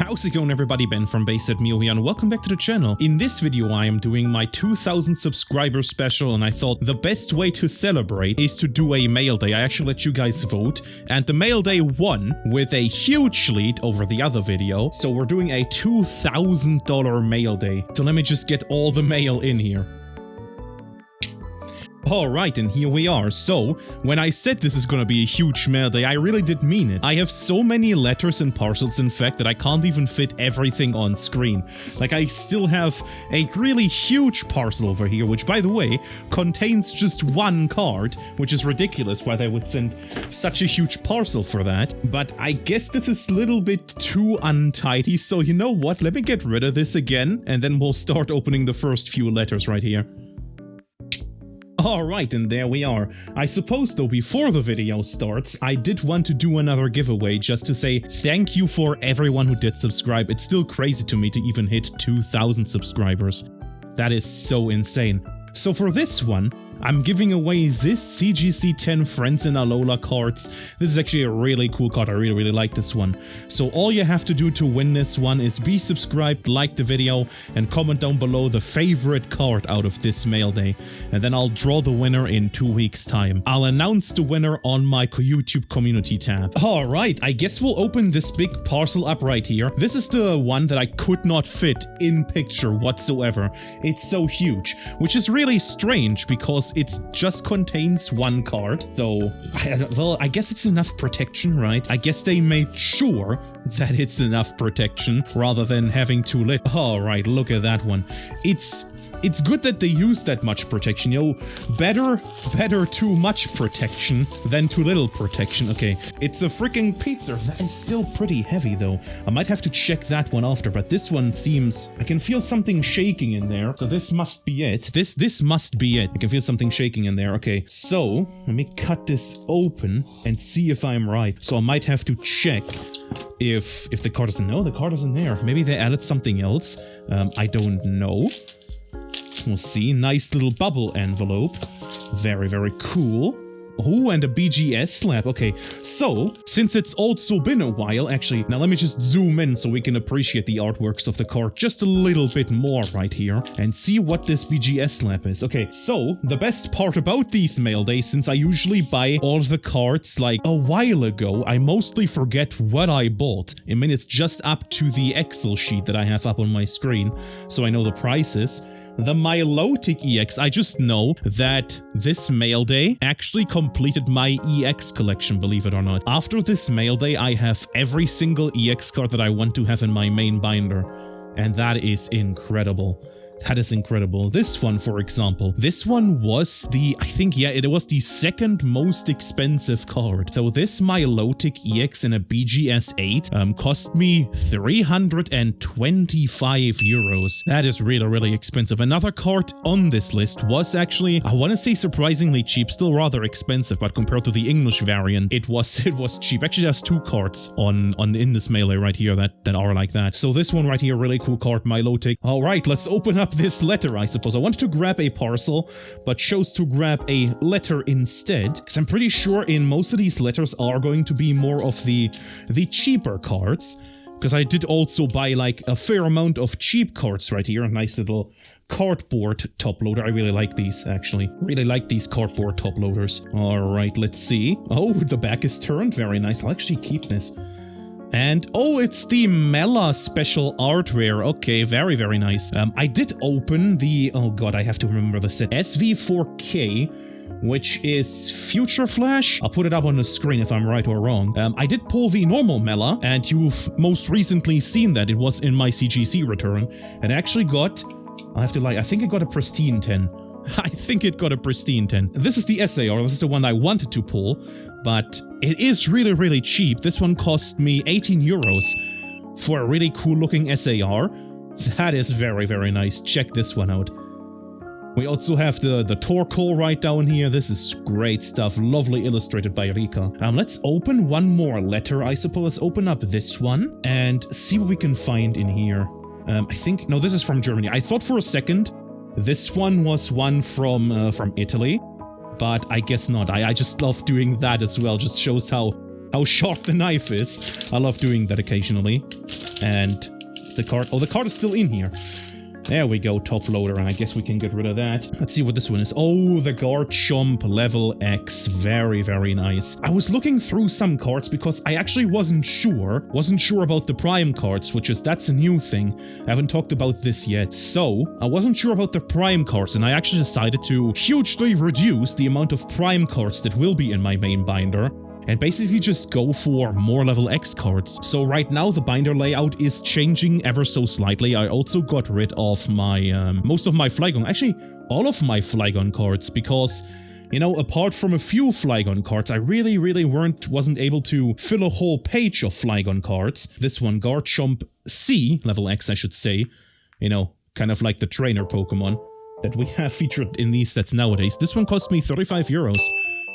How's it going, everybody? Ben from basesetmew here, and welcome back to the channel. In this video I am doing my 2000 subscriber special, and I thought the best way to celebrate is to do a mail day. I actually let you guys vote, and the mail day won with a huge lead over the other video, so we're doing a $2,000 mail day. So let me just get all the mail in here. Alright, and here we are. So, when I said this is gonna be a huge mail day, I really did mean it. I have so many letters and parcels, in fact, that I can't even fit everything on screen. Like, I still have a really huge parcel over here, which, by the way, contains just one card, which is ridiculous why they would send such a huge parcel for that. But I guess this is a little bit too untidy, so you know what? Let me get rid of this again, and then we'll start opening the first few letters right here. Alright, and there we are. I suppose though, before the video starts, I did want to do another giveaway just to say thank you for everyone who did subscribe. It's still crazy to me to even hit 2,000 subscribers. That is so insane. So for this one, I'm giving away this CGC 10 Friends and Alola cards. This is actually a really cool card. I really like this one. So all you have to do to win this one is be subscribed, like the video, and comment down below the favorite card out of this mail day. And then I'll draw the winner in 2 weeks' time. I'll announce the winner on my YouTube community tab. Alright, I guess we'll open this big parcel up right here. This is the one that I could not fit in picture whatsoever. It's so huge, which is really strange because it just contains one card, so well, I guess it's enough protection, right? I guess they made sure that it's enough protection rather than having to let. All right, look at that one. It's good that they use that much protection, you know. Better too much protection than too little protection. Okay, it's a freaking pizza. That is still pretty heavy though. I might have to check that one after, but this one seems, I can feel something shaking in there. So this must be it. This must be it. I can feel something shaking in there. Okay, so let me cut this open and see if I'm right. So I might have to check if the card isn't. No, the card isn't there. Maybe they added something else. I don't know. We'll see. Nice little bubble envelope. Very cool. Oh, and a BGS slab. Okay, so since it's also been a while, actually, now let me just zoom in so we can appreciate the artworks of the card just a little bit more right here and see what this BGS slab is. Okay, so the best part about these mail days, since I usually buy all the cards like a while ago, I mostly forget what I bought. I mean, it's just up to the Excel sheet that I have up on my screen, so I know the prices. The Milotic EX, I just know that this mail day actually completed my EX collection, believe it or not. After this mail day, I have every single EX card that I want to have in my main binder. And that is incredible. That is incredible. This one, for example, this one was the, I think, yeah, it was the second most expensive card. So this Milotic EX in a BGS 8 cost me 325 euros. That is really expensive. Another card on this list was actually, I want to say surprisingly cheap, still rather expensive, but compared to the English variant, it was cheap. Actually, there's two cards in this melee right here that are like that. So this one right here, really cool card, Milotic. All right, let's open up this letter, I suppose. I wanted to grab a parcel, but chose to grab a letter instead, because I'm pretty sure in most of these letters are going to be more of the cheaper cards, because I did also buy like a fair amount of cheap cards right here. A nice little cardboard top loader. I really like these, actually. Really like these cardboard top loaders. All right, let's see. Oh, the back is turned. Very nice. I'll actually keep this. And, oh, it's the Mela special art rare. Okay, very nice. I did open the, oh god, I have to remember the set. SV4K, which is Future Flash. I'll put it up on the screen if I'm right or wrong. I did pull the normal Mela, and you've most recently seen that it was in my CGC return. And I actually got, I have to lie, I think it got a pristine 10. I think it got a pristine 10. This is the SAR, this is the one I wanted to pull, but it is really cheap. This one cost me 18 euros for a really cool looking SAR. That is very nice. Check this one out. We also have the Torkoal right down here. This is great stuff. Lovely illustrated by Rika. Let's open one more letter, I suppose. Open up this one and see what we can find in here. I think, no, this is from Germany. I thought for a second this one was one from Italy, but I guess not. I just love doing that as well. Just shows how how sharp the knife is. I love doing that occasionally. And the card, oh, the card is still in here. There we go, top loader, and I guess we can get rid of that. Let's see what this one is. Oh, the Garchomp level X. Very, very nice. I was looking through some cards because I actually wasn't sure about the Prime cards, that's a new thing. I haven't talked about this yet. So, I wasn't sure about the Prime cards, and I actually decided to hugely reduce the amount of Prime cards that will be in my main binder, and basically just go for more level X cards. So right now the binder layout is changing ever so slightly. I also got rid of my most of my Flygon, actually all of my Flygon cards, because, you know, apart from a few Flygon cards, I really wasn't able to fill a whole page of Flygon cards. This one, Garchomp C, level X I should say, you know, kind of like the trainer Pokemon that we have featured in these sets nowadays. This one cost me 35 euros.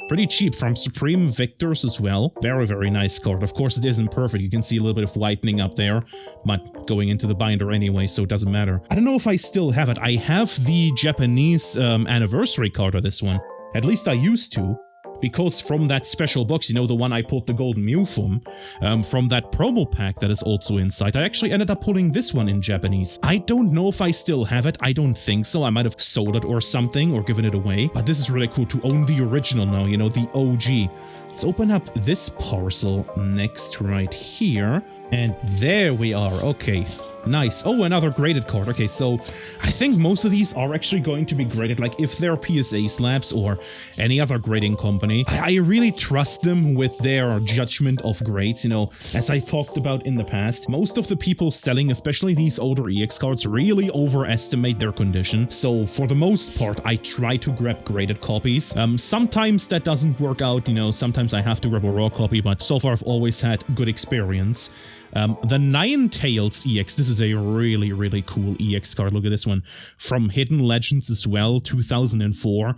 Pretty cheap, from Supreme Victors as well. Very, very nice card. Of course, it isn't perfect. You can see a little bit of whitening up there, but going into the binder anyway, so it doesn't matter. I don't know if I still have it. I have the Japanese anniversary card of this one. At least I used to. Because from that special box, you know, the one I pulled the Golden Mew from that promo pack that is also inside, I actually ended up pulling this one in Japanese. I don't know if I still have it. I don't think so. I might have sold it or something, or given it away. But this is really cool to own the original now, you know, the OG. Let's open up this parcel next right here. And there we are. Okay. Nice. Oh, another graded card. Okay, so I think most of these are actually going to be graded, like if they're PSA Slabs or any other grading company. I really trust them with their judgment of grades, you know, as I talked about in the past. Most of the people selling, especially these older EX cards, really overestimate their condition. So for the most part, I try to grab graded copies. Sometimes that doesn't work out, you know, sometimes I have to grab a raw copy, but so far I've always had good experience. The Ninetales EX, this is a really cool EX card. Look at this one. From Hidden Legends as well, 2004.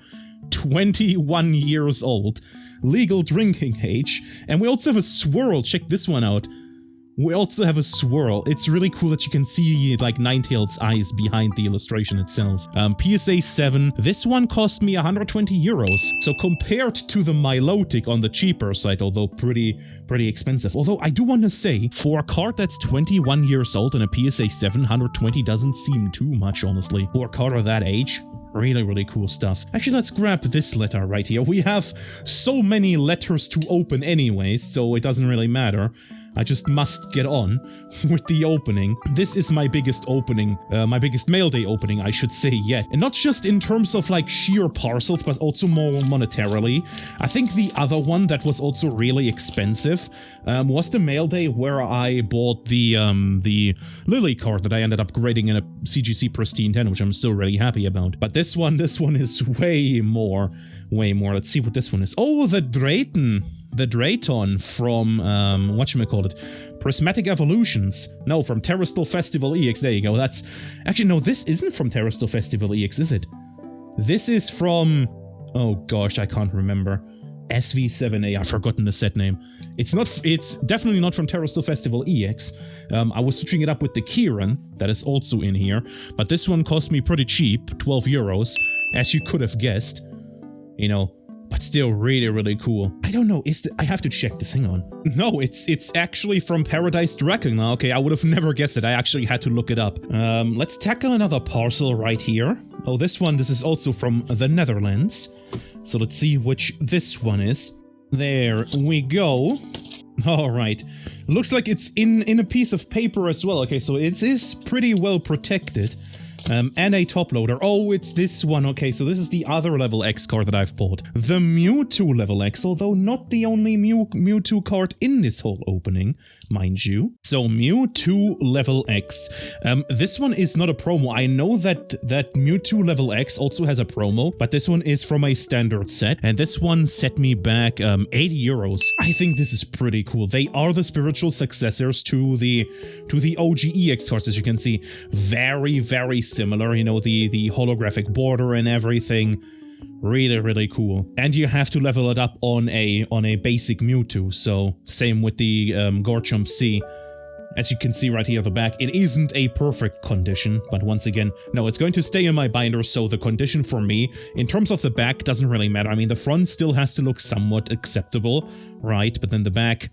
21 years old. Legal drinking age. And we also have a swirl. Check this one out. We also have a swirl. It's really cool that you can see like Ninetales' eyes behind the illustration itself. PSA 7. This one cost me 120 euros. So compared to the Milotic on the cheaper side, although pretty expensive. Although I do want to say, for a card that's 21 years old and a PSA 7, 120 doesn't seem too much, honestly. For a card of that age. Really cool stuff. Actually, let's grab this letter right here. We have so many letters to open anyways, so it doesn't really matter. I just must get on with the opening. This is my biggest opening, my biggest mail day opening, I should say, yet. And not just in terms of like sheer parcels, but also more monetarily. I think the other one that was also really expensive was the mail day where I bought the Lily card that I ended up grading in a CGC Pristine 10, which I'm still really happy about. But this one is way more. Let's see what this one is. Oh, the Drayton. The Drayton from, whatchamacallit, Prismatic Evolutions. No, from Terrestrial Festival EX, there you go, that's... Actually, no, this isn't from Terrestrial Festival EX, is it? This is from... Oh gosh, I can't remember. SV7A, I've forgotten the set name. It's definitely not from Terrestrial Festival EX. I was switching it up with the Kieran, that is also in here, but this one cost me pretty cheap, 12 euros, as you could have guessed. You know, but still really cool. I don't know, I have to check this, hang on. No, it's actually from Paradise Dragon. Okay, I would have never guessed it, I actually had to look it up. Let's tackle another parcel right here. Oh, this is also from the Netherlands. So let's see which this one is. There we go. Alright, looks like it's in a piece of paper as well. Okay, so it is pretty well protected. And a top loader. Oh, it's this one. Okay, so this is the other level X card that I've bought. The Mewtwo level X, although not the only Mewtwo card in this whole opening, mind you. So Mewtwo level X. This one is not a promo. I know that Mewtwo level X also has a promo, but this one is from a standard set, and this one set me back 80 euros. I think this is pretty cool. They are the spiritual successors to the OG EX cards, as you can see. Very similar, you know, the holographic border and everything. Really cool. And you have to level it up on a basic Mewtwo, so same with the Garchomp C. As you can see right here at the back, it isn't a perfect condition, but once again, no, it's going to stay in my binder, so the condition for me, in terms of the back, doesn't really matter. I mean, the front still has to look somewhat acceptable, right? But then the back,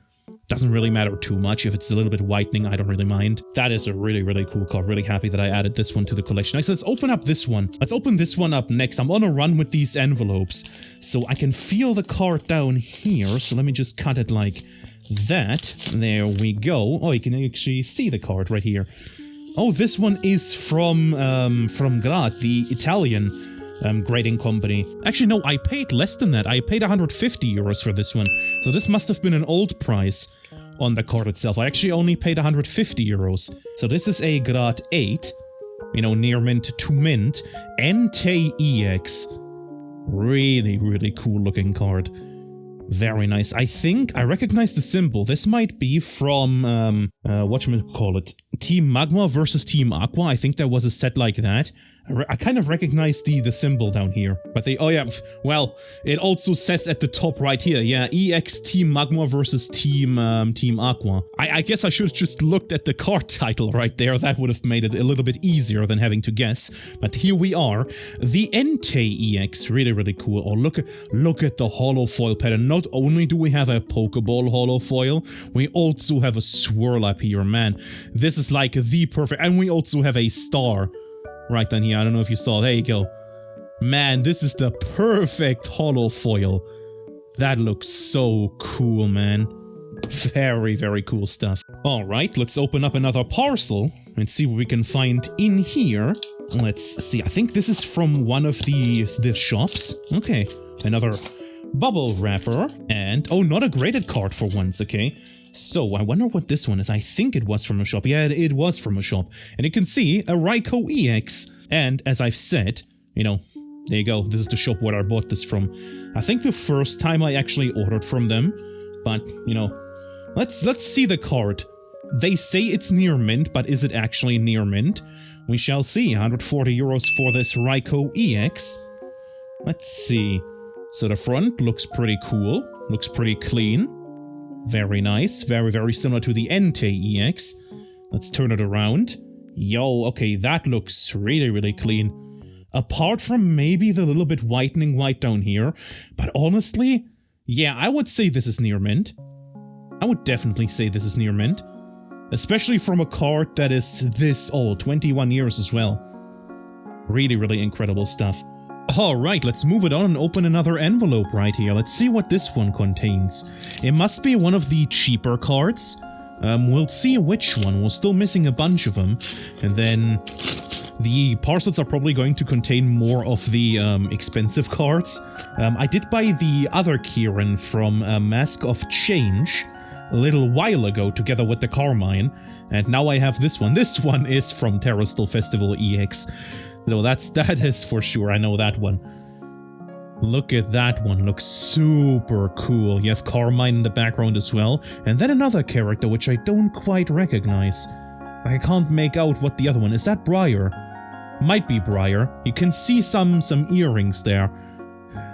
Doesn't really matter too much. If it's a little bit whitening, I don't really mind. That is a really, really cool card. Really happy that I added this one to the collection. Next, let's open up this one. Let's open this one up next. I'm on a run with these envelopes, so I can feel the card down here. So let me just cut it like that. There we go. Oh, you can actually see the card right here. Oh, this one is from Grad, the Italian grading company. Actually, no, I paid less than that. I paid 150 euros for this one. So this must have been an old price on the card itself. I actually only paid 150 euros. So this is a Grad 8, you know, near mint to mint, Entei EX. Really, really cool looking card. Very nice. I think I recognize the symbol. This might be from, whatchamacallit, Team Magma versus Team Aqua. I think there was a set like that. I kind of recognize the symbol down here. But they, oh yeah, well, it also says at the top right here, yeah, EX Team Magma versus Team Aqua. I guess I should have just looked at the card title right there. That would have made it a little bit easier than having to guess. But here we are. The Entei EX, really, really cool. Oh, look at the holo foil pattern. Not only do we have a Pokeball holo foil, we also have a swirl up here, man. This is like the perfect, and we also have a star right down here. I don't know if you saw. There you go. Man, this is the perfect holo foil. That looks so cool, man. Very, very cool stuff. Alright, let's open up another parcel and see what we can find in here. Let's see. I think this is from one of the shops. Okay, another bubble wrapper. And, oh, not a graded card for once, okay. So, I wonder what this one is. I think it was from a shop. Yeah, it was from a shop. And you can see a Raikou EX. And, as I've said, you know, there you go. This is the shop where I bought this from. I think the first time I actually ordered from them. But, you know, let's see the card. They say it's near mint, but is it actually near mint? We shall see. 140 euros for this Raikou EX. Let's see. So the front looks pretty cool. Looks pretty clean. Very nice. Very, very similar to the Entei EX. Let's turn it around. Yo, okay, that looks really, really clean. Apart from maybe the little bit whitening white down here. But honestly, yeah, I would say this is near mint. I would definitely say this is near mint. Especially from a card that is this old, 21 years as well. Really, really incredible stuff. Alright, let's move it on and open another envelope right here. Let's see what this one contains. It must be one of the cheaper cards. We'll see which one. We're still missing a bunch of them. And then the parcels are probably going to contain more of the expensive cards. I did buy the other Kieran from Mask of Change a little while ago together with the Carmine. And now I have this one. This one is from Terrastal Festival EX. So that is for sure, I know that one. Look at that one, looks super cool. You have Carmine in the background as well. And then another character which I don't quite recognize. I can't make out what the other one is. That Briar? Might be Briar. You can see some earrings there.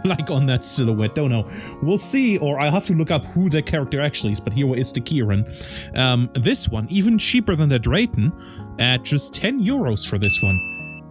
Like on that silhouette, don't know. We'll see, or I'll have to look up who the character actually is, but here is the Kieran. This one, even cheaper than the Drayton, at just 10 euros for this one.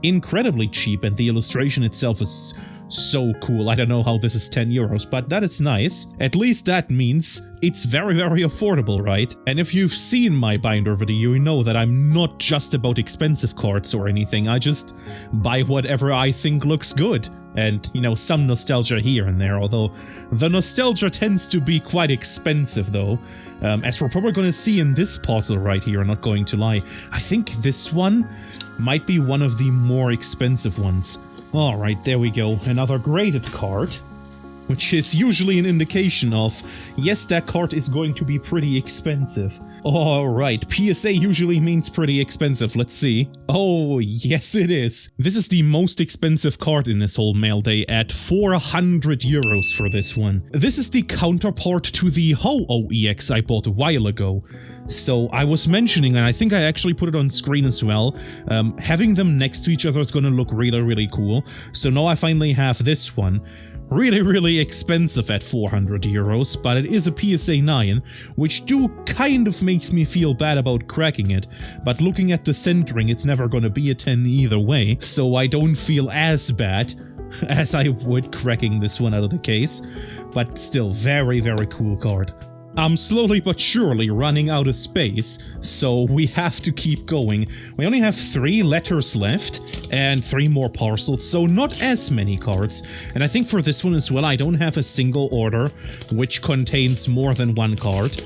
Incredibly cheap, and the illustration itself is so cool. I don't know how this is 10 euros, but that is nice. At least that means it's very, very affordable, right? And if you've seen my binder video, you know that I'm not just about expensive cards or anything. I just buy whatever I think looks good. And, you know, some nostalgia here and there, although the nostalgia tends to be quite expensive, though. As we're probably going to see in this parcel right here, I'm not going to lie. I think this one might be one of the more expensive ones. Alright, there we go. Another graded card. Which is usually an indication of, yes, that card is going to be pretty expensive. Alright, PSA usually means pretty expensive, let's see. Oh, yes it is. This is the most expensive card in this whole mail day at 400 euros for this one. This is the counterpart to the Ho-Oh EX I bought a while ago. So I was mentioning, and I think I actually put it on screen as well, having them next to each other is gonna look really, really cool. So now I finally have this one. Really, really expensive at 400 euros, but it is a PSA 9, which kind of makes me feel bad about cracking it, but looking at the centering, it's never gonna be a 10 either way, so I don't feel as bad as I would cracking this one out of the case, but still, very, very cool card. I'm slowly but surely running out of space, so we have to keep going. We only have 3 letters left and 3 more parcels, so not as many cards. And I think for this one as well, I don't have a single order which contains more than 1 card.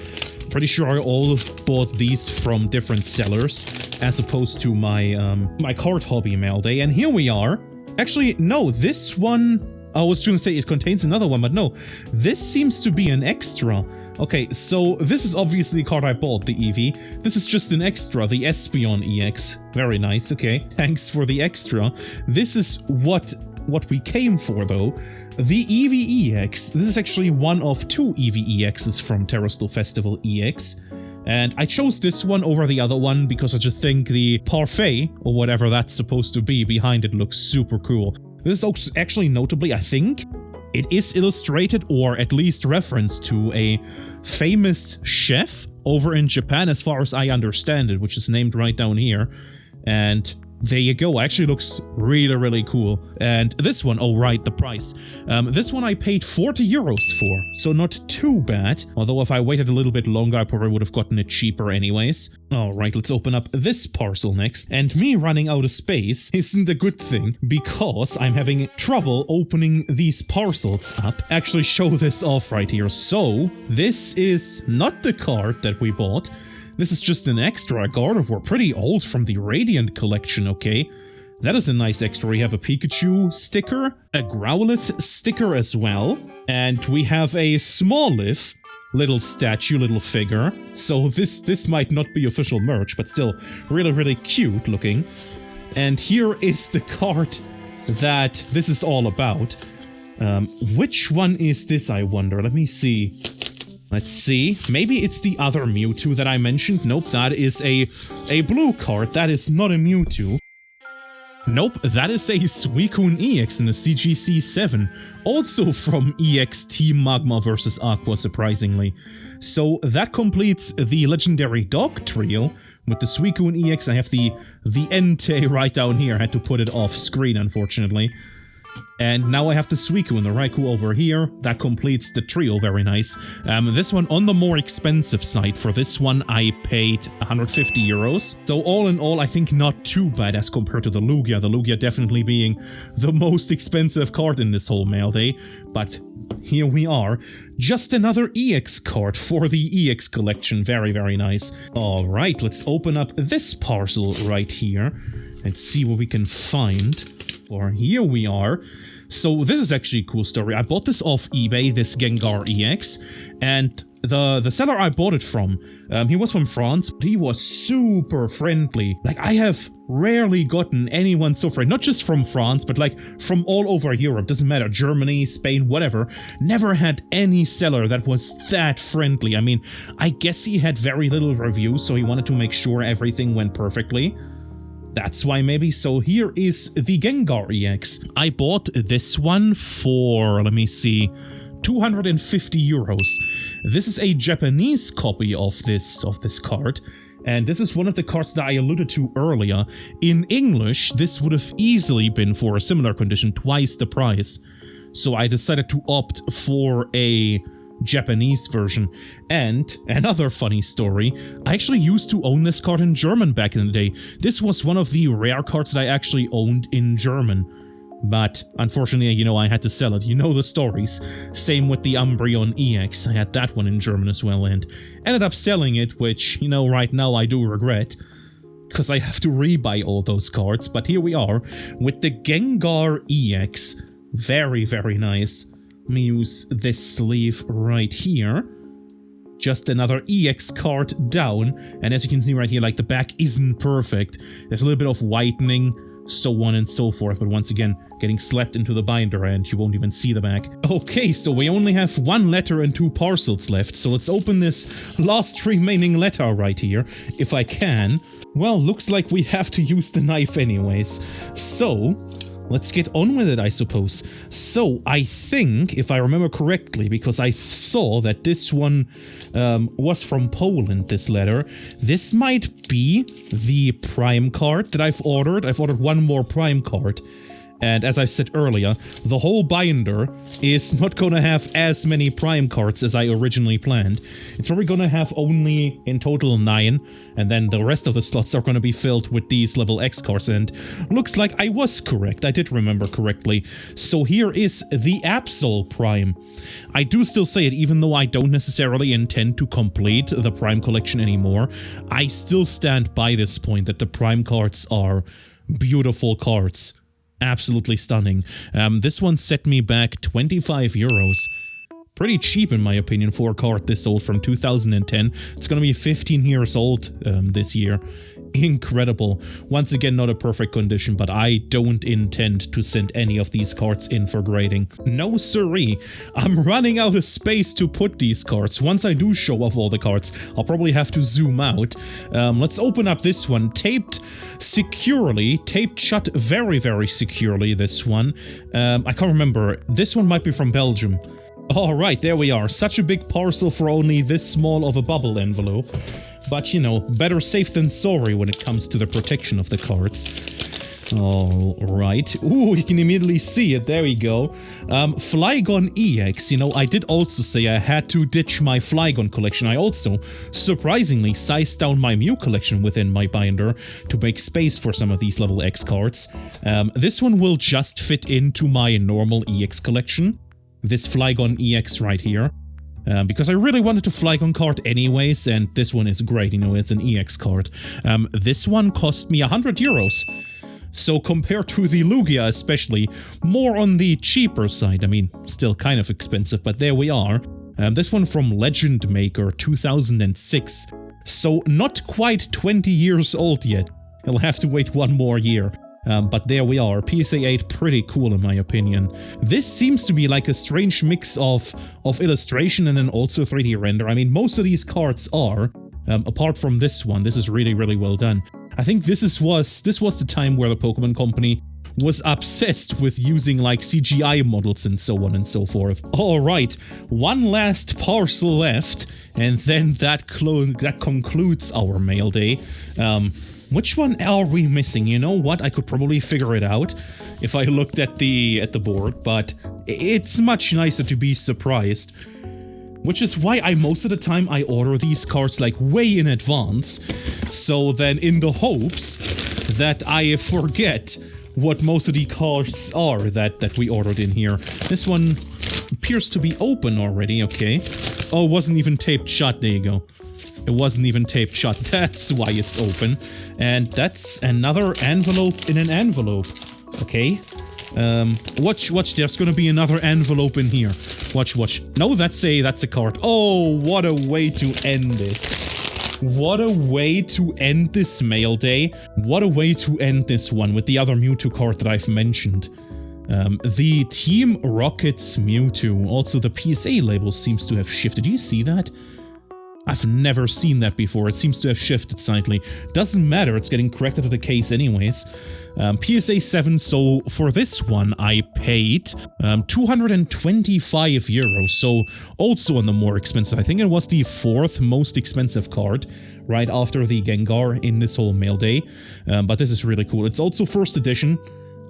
Pretty sure I all bought these from different sellers, as opposed to my my card hobby mail day. And here we are. Actually, no, this one, I was trying to say it contains another one, but no, this seems to be an extra. Okay, so this is obviously the card I bought, the Eevee. This is just an extra, the Espeon EX. Very nice, okay. Thanks for the extra. This is what we came for, though. The Eevee EX. This is actually one of 2 Eevee EXs from Terrestrial Festival EX. And I chose this one over the other one because I just think the parfait, or whatever that's supposed to be, behind it looks super cool. This is actually notably, I think, it is illustrated or at least referenced to a famous chef over in Japan, as far as I understand it, which is named right down here. And there you go, actually looks really, really cool. And this one, oh right, the price. This one I paid 40 euros for, so not too bad. Although if I waited a little bit longer, I probably would have gotten it cheaper anyways. Alright, let's open up this parcel next. And me running out of space isn't a good thing, because I'm having trouble opening these parcels up. Actually show this off right here. So, this is not the card that we bought. This is just an extra, a Gardevoir, pretty old from the Radiant collection, okay? That is a nice extra. We have a Pikachu sticker, a Growlithe sticker as well, and we have a Smoliv little statue, little figure. So this might not be official merch, but still really, really cute looking. And here is the card that this is all about. Which one is this, I wonder? Let me see. Let's see. Maybe it's the other Mewtwo that I mentioned. Nope, that is a blue card. That is not a Mewtwo. Nope, that is a Suicune EX in the CGC7. Also from EXT Magma vs. Aqua, surprisingly. So that completes the legendary dog trio. With the Suicune EX, I have the Entei right down here. I had to put it off screen, unfortunately. And now I have the Suicune, the Raikou over here. That completes the trio, very nice. This one on the more expensive side. For this one, I paid 150 euros. So all in all, I think not too bad as compared to the Lugia. The Lugia definitely being the most expensive card in this whole mail day. But here we are. Just another EX card for the EX collection. Very, very nice. Alright, let's open up this parcel right here and see what we can find. Or here we are. So this is actually a cool story. I bought this off eBay, this Gengar EX, and the seller I bought it from, he was from France, but he was super friendly. Like, I have rarely gotten anyone so friendly, not just from France, but like from all over Europe, doesn't matter, Germany, Spain, whatever. Never had any seller that was that friendly. I mean, I guess he had very little reviews, so he wanted to make sure everything went perfectly. That's why maybe. So here is the Gengar EX. I bought this one for, let me see, 250 euros. This is a Japanese copy of this card. And this is one of the cards that I alluded to earlier. In English, this would have easily been, for a similar condition, twice the price. So I decided to opt for a Japanese version. And another funny story, I actually used to own this card in German back in the day. This was one of the rare cards that I actually owned in German. But unfortunately, you know, I had to sell it. You know the stories. Same with the Umbreon EX. I had that one in German as well and ended up selling it, which, you know, right now I do regret, because I have to rebuy all those cards. But here we are with the Gengar EX. Very, very nice. Let me use this sleeve right here. Just another EX card down. And as you can see right here, like, the back isn't perfect. There's a little bit of whitening, so on and so forth. But once again, getting slapped into the binder and you won't even see the back. Okay, so we only have 1 letter and 2 parcels left. So let's open this last remaining letter right here, if I can. Well, looks like we have to use the knife anyways. So let's get on with it, I suppose. So, I think, if I remember correctly, because I saw that this one was from Poland, this letter, this might be the Prime card that I've ordered. I've ordered 1 more Prime card. And as I said earlier, the whole binder is not gonna have as many Prime cards as I originally planned. It's probably gonna have only in total 9, and then the rest of the slots are gonna be filled with these level X cards, and looks like I was correct. I did remember correctly. So here is the Absol Prime. I do still say it, even though I don't necessarily intend to complete the Prime collection anymore. I still stand by this point that the Prime cards are beautiful cards. Absolutely stunning. This one set me back 25 euros. Pretty cheap in my opinion for a card this old, from 2010. It's gonna be 15 years old this year. Incredible. Once again, not a perfect condition, but I don't intend to send any of these cards in for grading. No siree. I'm running out of space to put these cards. Once I do show off all the cards, I'll probably have to zoom out. Let's open up this one. Taped securely. Taped shut very, very securely, this one. I can't remember. This one might be from Belgium. Alright, there we are. Such a big parcel for only this small of a bubble envelope. But, you know, better safe than sorry when it comes to the protection of the cards. Alright. Ooh, you can immediately see it. There we go. Flygon EX. You know, I did also say I had to ditch my Flygon collection. I also, surprisingly, sized down my Mew collection within my binder to make space for some of these level X cards. This one will just fit into my normal EX collection. This Flygon EX right here. Because I really wanted a Flygon card anyways, and this one is great, you know, it's an EX card. This one cost me 100 euros. So compared to the Lugia especially, more on the cheaper side. I mean, still kind of expensive, but there we are. This one from Legend Maker 2006. So not quite 20 years old yet. He'll have to wait one more year. But there we are, PSA 8, pretty cool in my opinion. This seems to be like a strange mix of illustration and then also 3D render. I mean, most of these cards are, apart from this one. This is really, really well done. I think this was the time where the Pokemon Company was obsessed with using like CGI models and so on and so forth. Alright, one last parcel left, and then that concludes our mail day. Which one are we missing? You know what? I could probably figure it out if I looked at the board, but it's much nicer to be surprised. Which is why most of the time I order these cards like way in advance, so then in the hopes that I forget what most of the cards are that we ordered in here. This one appears to be open already, okay. Oh, it wasn't even taped shut, there you go. It wasn't even taped shut, that's why it's open. And that's another envelope in an envelope. Okay. Watch, there's gonna be another envelope in here. Watch. No, that's a card. Oh, what a way to end it. What a way to end this mail day. What a way to end this one with the other Mewtwo card that I've mentioned. The Team Rocket's Mewtwo. Also, the PSA label seems to have shifted. Do you see that? I've never seen that before. It seems to have shifted slightly. Doesn't matter, it's getting corrected to the case anyways. PSA 7, so for this one I paid 225 euros, so also on the more expensive. I think it was the 4th most expensive card, right after the Gengar in this whole mail day. But this is really cool. It's also 1st edition.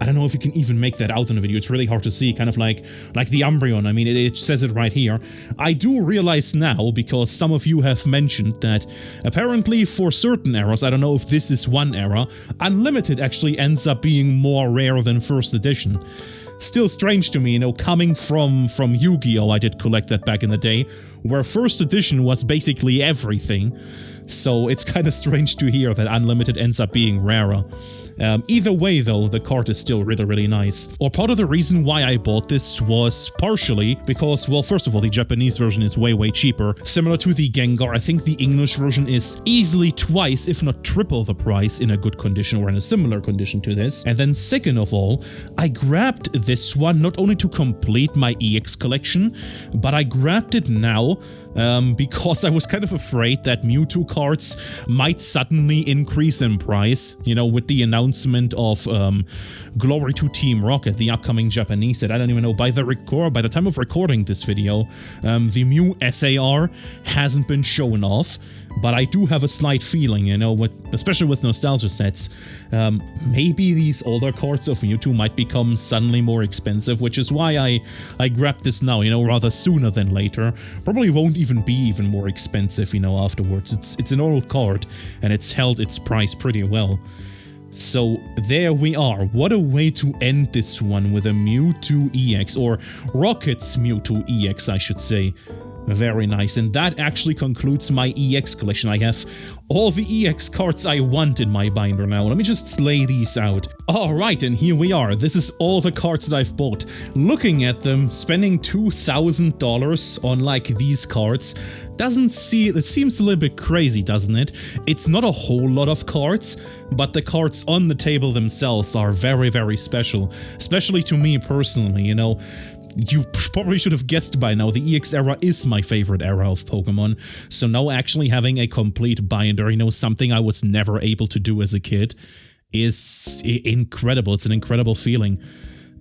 I don't know if you can even make that out in the video. It's really hard to see, kind of like the Umbreon. I mean, it says it right here. I do realize now, because some of you have mentioned that apparently for certain eras, I don't know if this is one era, Unlimited actually ends up being more rare than 1st edition. Still strange to me, you know, coming from Yu-Gi-Oh! I did collect that back in the day, where 1st edition was basically everything. So it's kind of strange to hear that Unlimited ends up being rarer. Either way though, the card is still really, really nice. Or part of the reason why I bought this was partially because, well, first of all, the Japanese version is way, way cheaper. Similar to the Gengar, I think the English version is easily twice, if not triple the price in a good condition or in a similar condition to this. And then second of all, I grabbed this one not only to complete my EX collection, but I grabbed it now because I was kind of afraid that Mewtwo cards might suddenly increase in price, you know, with the announcement announcement of Glory to Team Rocket, the upcoming Japanese set. I don't even know, by the time of recording this video, the Mew SAR hasn't been shown off, but I do have a slight feeling, you know, especially with nostalgia sets, maybe these older cards of Mewtwo might become suddenly more expensive, which is why I grabbed this now, you know, rather sooner than later. Probably won't even be even more expensive, you know, afterwards. It's an old card, and it's held its price pretty well. So there we are. What a way to end this one with a Mewtwo EX, or Rocket's Mewtwo EX, I should say. Very nice, and that actually concludes my EX collection. I have all the EX cards I want in my binder now. Let me just lay these out. Alright, and here we are. This is all the cards that I've bought. Looking at them, spending $2,000 on like these cards it seems a little bit crazy, doesn't it? It's not a whole lot of cards, but the cards on the table themselves are very, very special. Especially to me personally, you know. You probably should have guessed by now, the EX era is my favorite era of Pokemon, so now actually having a complete binder, you know, something I was never able to do as a kid, is incredible. It's an incredible feeling.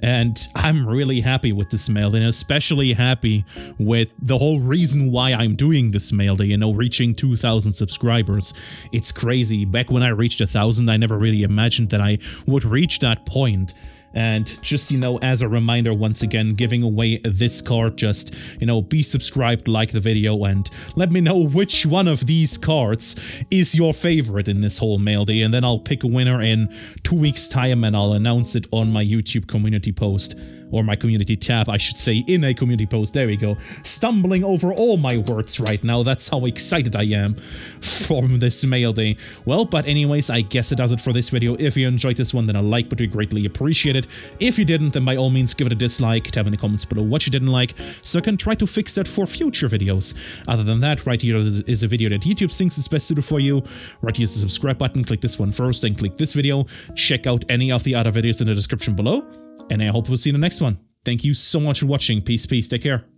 And I'm really happy with this mail day, and especially happy with the whole reason why I'm doing this mail day, you know, reaching 2,000 subscribers. It's crazy. Back when I reached 1,000, I never really imagined that I would reach that point. And just, you know, as a reminder, once again, giving away this card, just, you know, be subscribed, like the video, and let me know which one of these cards is your favorite in this whole mail day, and then I'll pick a winner in 2 weeks' time, and I'll announce it on my YouTube community post. Or my community tab, I should say, in a community post. There we go. Stumbling over all my words right now. That's how excited I am from this mail day. Well, but anyways, I guess it does it for this video. If you enjoyed this one, then a like would be greatly appreciated. If you didn't, then by all means give it a dislike. Tell me in the comments below what you didn't like, so I can try to fix that for future videos. Other than that, right here is a video that YouTube thinks is best suited for you. Right here is the subscribe button. Click this one first, then click this video. Check out any of the other videos in the description below. And I hope we'll see you in the next one. Thank you so much for watching. Peace, take care.